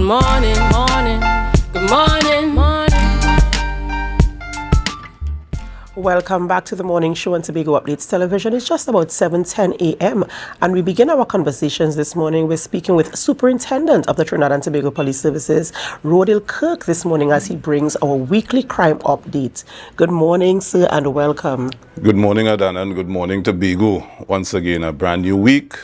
morning, morning, good morning, morning. Welcome back to the morning show on Tobago Updates Television. It's just about 7:10 a.m. and we begin our conversations this morning. We're speaking with Superintendent of the Trinidad and Tobago Police Services, Rohdill Kirk, this morning as he brings our weekly crime update. Good morning, sir, and welcome. Good morning, Adanna, and good morning, Tobago. Once again, a brand new week.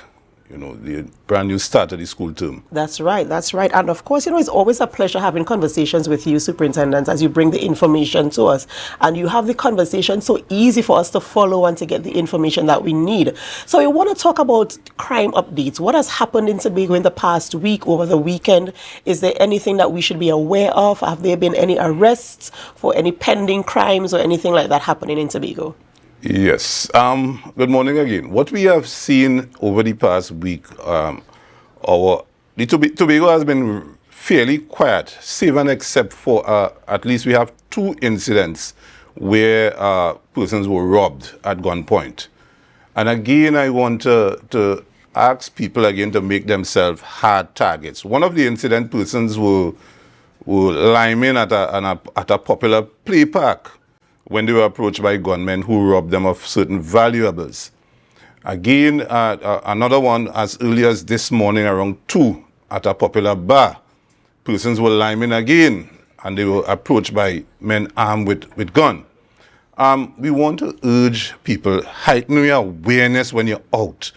The brand new start of the school term. That's right. And of course, it's always a pleasure having conversations with you, Superintendent, as you bring the information to us. And you have the conversation so easy for us to follow and to get the information that we need. So we want to talk about crime updates. What has happened in Tobago in the past week, over the weekend? Is there anything that we should be aware of? Have there been any arrests for any pending crimes or anything like that happening in Tobago? Yes. Good morning again. What we have seen over the past week, Tobago has been fairly quiet, save and except for at least we have 2 incidents where persons were robbed at gunpoint. And again, I want to ask people again to make themselves hard targets. One of the incident persons were liming at a popular play park when they were approached by gunmen who robbed them of certain valuables. Again, another one as early as this morning around 2 at a popular bar. Persons were liming again and they were approached by men armed with gun. We want to urge people, heighten your awareness when you're out.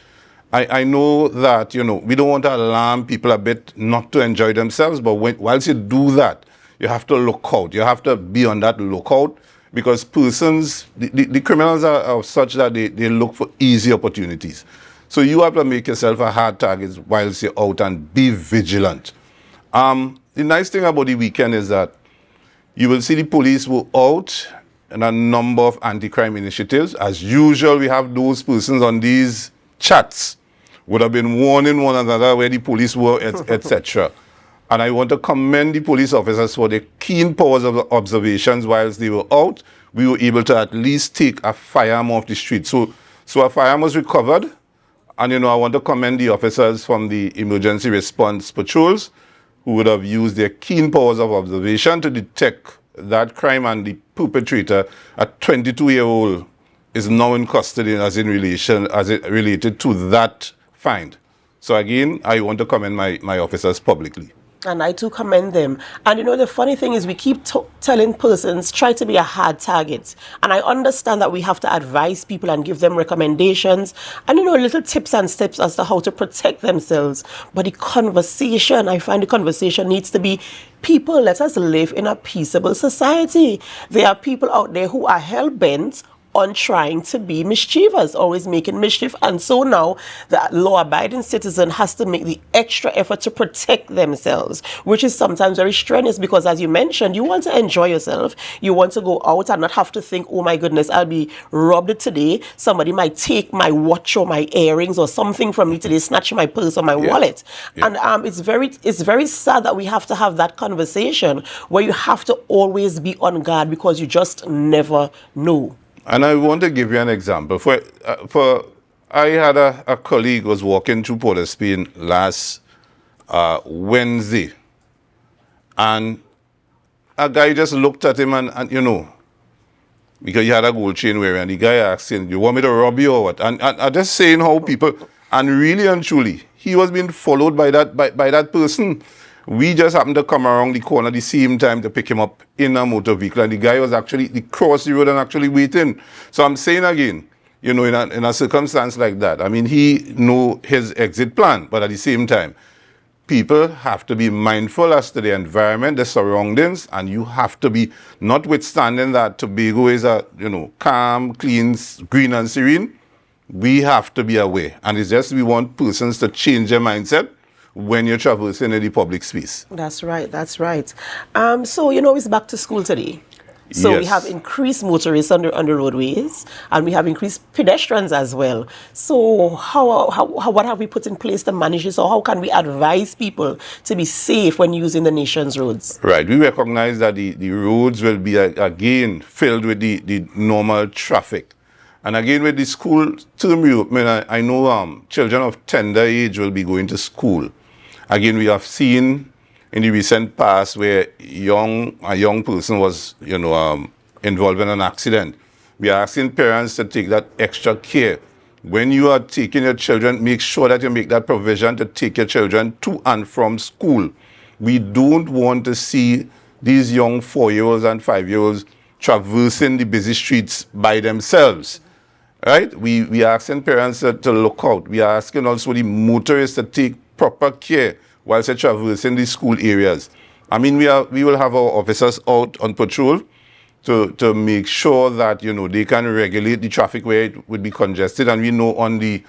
I know that, we don't want to alarm people a bit not to enjoy themselves, but whilst you do that, you have to look out. You have to be on that lookout. Because persons, the criminals are such that they look for easy opportunities. So you have to make yourself a hard target whilst you're out and be vigilant. The nice thing about the weekend is that you will see the police were out in a number of anti-crime initiatives. As usual, we have those persons on these chats would have been warning one another where the police were, etc. And I want to commend the police officers for their keen powers of observations whilst they were out. We were able to at least take a firearm off the street. So a firearm was recovered. And, I want to commend the officers from the emergency response patrols who would have used their keen powers of observation to detect that crime, and the perpetrator, a 22-year-old, is now in custody as it related to that find. So again, I want to commend my officers publicly. And I too commend them. And the funny thing is we keep telling persons, try to be a hard target. And I understand that we have to advise people and give them recommendations and, little tips and steps as to how to protect themselves. But I find the conversation needs to be, people, let us live in a peaceable society. There are people out there who are hell-bent on trying to be mischievous, always making mischief. And so now the law-abiding citizen has to make the extra effort to protect themselves, which is sometimes very strenuous because, as you mentioned, you want to enjoy yourself. You want to go out and not have to think, oh my goodness, I'll be robbed today. Somebody might take my watch or my earrings or something from me today, snatch my purse or my wallet. Yeah. And it's very sad that we have to have that conversation where you have to always be on guard because you just never know. And I want to give you an example. I had a colleague who was walking through Port of Spain last Wednesday, and a guy just looked at him and because he had a gold chain wearing, and the guy asked him, "You want me to rob you or what?" And I'm just saying how people, and really and truly, he was being followed by that person. We just happened to come around the corner at the same time to pick him up in a motor vehicle, and the guy was actually crossed the road and actually waiting. So I'm saying again, in a circumstance like that, I mean, he knew his exit plan, but at the same time, people have to be mindful as to the environment, the surroundings, and you have to be, notwithstanding that Tobago is a calm, clean, green and serene, we have to be aware. And it's just we want persons to change their mindset when you're traversing in the public space. That's right. So, it's back to school today. So yes. We have increased motorists on the roadways, and we have increased pedestrians as well. So what have we put in place to manage this, or how can we advise people to be safe when using the nation's roads? Right. We recognize that the roads will be, again, filled with the normal traffic. And again, with the school term reopening, I know children of tender age will be going to school. Again, we have seen in the recent past where a young person was, involved in an accident. We are asking parents to take that extra care. When you are taking your children, make sure that you make that provision to take your children to and from school. We don't want to see these young 4-year-olds and 5-year-olds traversing the busy streets by themselves. Right? We are asking parents to look out. We are asking also the motorists to take proper care whilst they're traversing the school areas. I mean, we will have our officers out on patrol to make sure that, they can regulate the traffic where it would be congested. And we know on the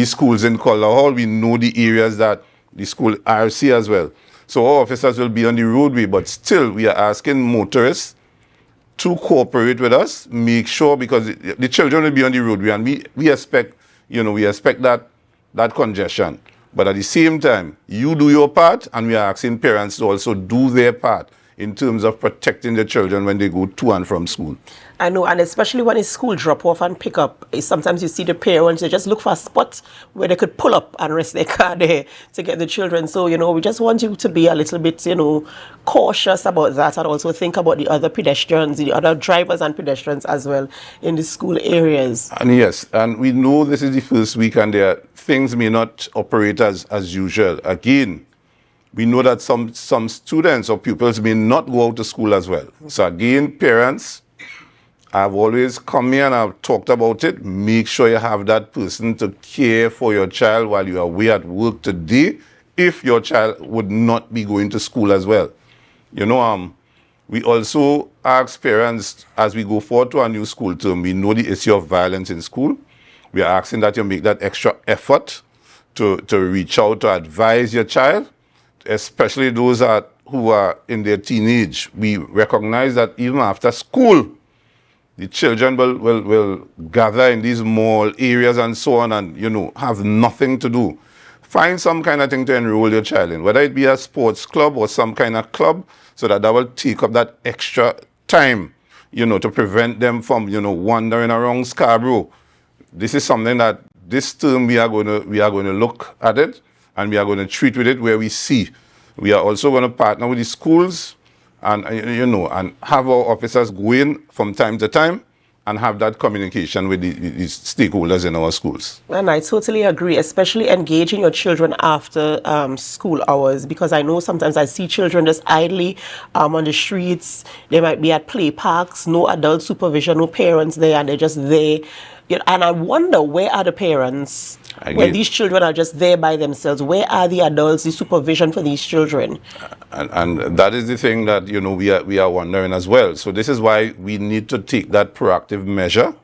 schools in Collar Hall, we know the areas that the school RC as well. So our officers will be on the roadway, but still we are asking motorists to cooperate with us, make sure, because the children will be on the roadway, and we expect, that congestion. But at the same time, you do your part, and we are asking parents to also do their part in terms of protecting the children when they go to and from school. I know, and especially when it's school drop-off and pick-up, sometimes you see the parents, they just look for a spot where they could pull up and rest their car there to get the children. So, we just want you to be a little bit, cautious about that, and also think about the other pedestrians, the other drivers and pedestrians as well in the school areas. And yes, and we know this is the first week and things may not operate as usual. Again, we know that some students or pupils may not go out to school as well. So again, parents, I've always come here and I've talked about it. Make sure you have that person to care for your child while you are away at work today, if your child would not be going to school as well. We also ask parents, as we go forward to a new school term, we know the issue of violence in school. We are asking that you make that extra effort to reach out to advise your child, especially those who are in their teenage. We recognize that even after school, the children will gather in these mall areas and so on and, have nothing to do. Find some kind of thing to enroll your child in, whether it be a sports club or some kind of club, so that will take up that extra time, to prevent them from, wandering around Scarborough. This is something that this term we are going to look at it, and we are going to treat with it where we see. We are also going to partner with the schools and, and have our officers go in from time to time and have that communication with the stakeholders in our schools. And I totally agree, especially engaging your children after school hours, because I know sometimes I see children just idly on the streets. They might be at play parks, no adult supervision, no parents there, and they're just there. And I wonder, where are the parents when these children are just there by themselves? Where are the adults, the supervision for these children? And that is the thing that, we are wondering as well. So this is why we need to take that proactive measure,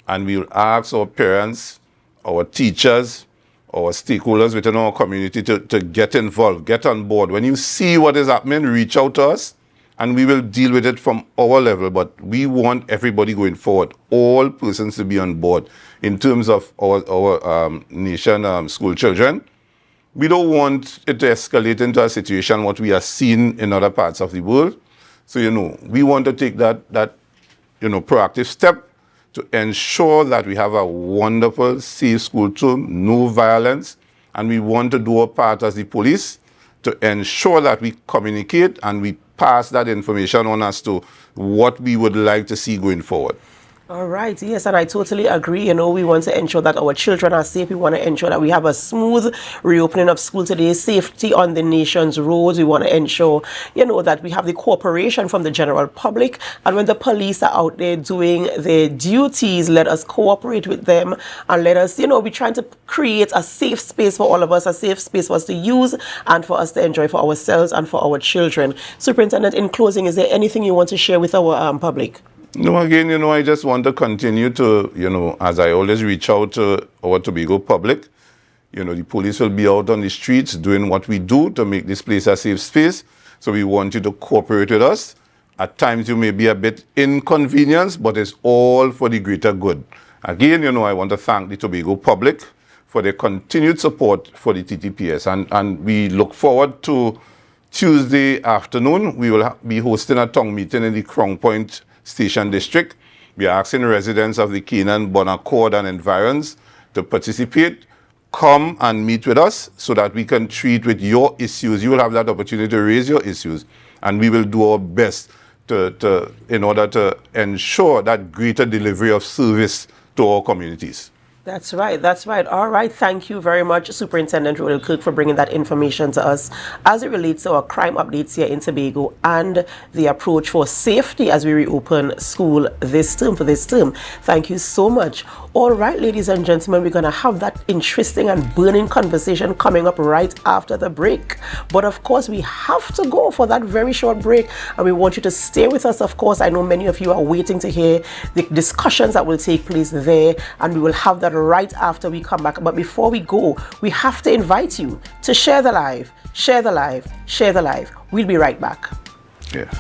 and we'll ask our parents, our teachers, our stakeholders within our community to get involved, get on board. When you see what is happening, reach out to us, and we will deal with it from our level. But we want everybody going forward, all persons to be on board in terms of our nation school children. We don't want it to escalate into a situation what we are seeing in other parts of the world. So, we want to take that proactive step to ensure that we have a wonderful, safe school term, no violence, and we want to do our part as the police to ensure that we communicate and we pass that information on as to what we would like to see going forward. All right. Yes, and I totally agree. We want to ensure that our children are safe. We want to ensure that we have a smooth reopening of school today, safety on the nation's roads. We want to ensure, that we have the cooperation from the general public. And when the police are out there doing their duties, let us cooperate with them, and let us, be trying to create a safe space for all of us, a safe space for us to use and for us to enjoy for ourselves and for our children. Superintendent, in closing, is there anything you want to share with our public? No, again, I just want to continue to, as I always reach out to our Tobago public, the police will be out on the streets doing what we do to make this place a safe space. So we want you to cooperate with us. At times you may be a bit inconvenienced, but it's all for the greater good. Again, I want to thank the Tobago public for their continued support for the TTPS. And we look forward to Tuesday afternoon. We will be hosting a tongue meeting in the Crown Point Station District. We are asking residents of the Canaan, Bonaccord and environs to participate. come and meet with us so that we can treat with your issues. You will have that opportunity to raise your issues, and we will do our best in order to ensure that greater delivery of service to our communities. That's right. That's right. All right. Thank you very much, Superintendent Rohdill Kirk, for bringing that information to us as it relates to our crime updates here in Tobago and the approach for safety as we reopen school this term for this term. Thank you so much. All right, ladies and gentlemen, we're going to have that interesting and burning conversation coming up right after the break. But of course, we have to go for that very short break, and we want you to stay with us. Of course, I know many of you are waiting to hear the discussions that will take place there, and we will have that right after we come back. But before we go, we have to invite you to share the live, share the live, share the live. We'll be right back. Yeah.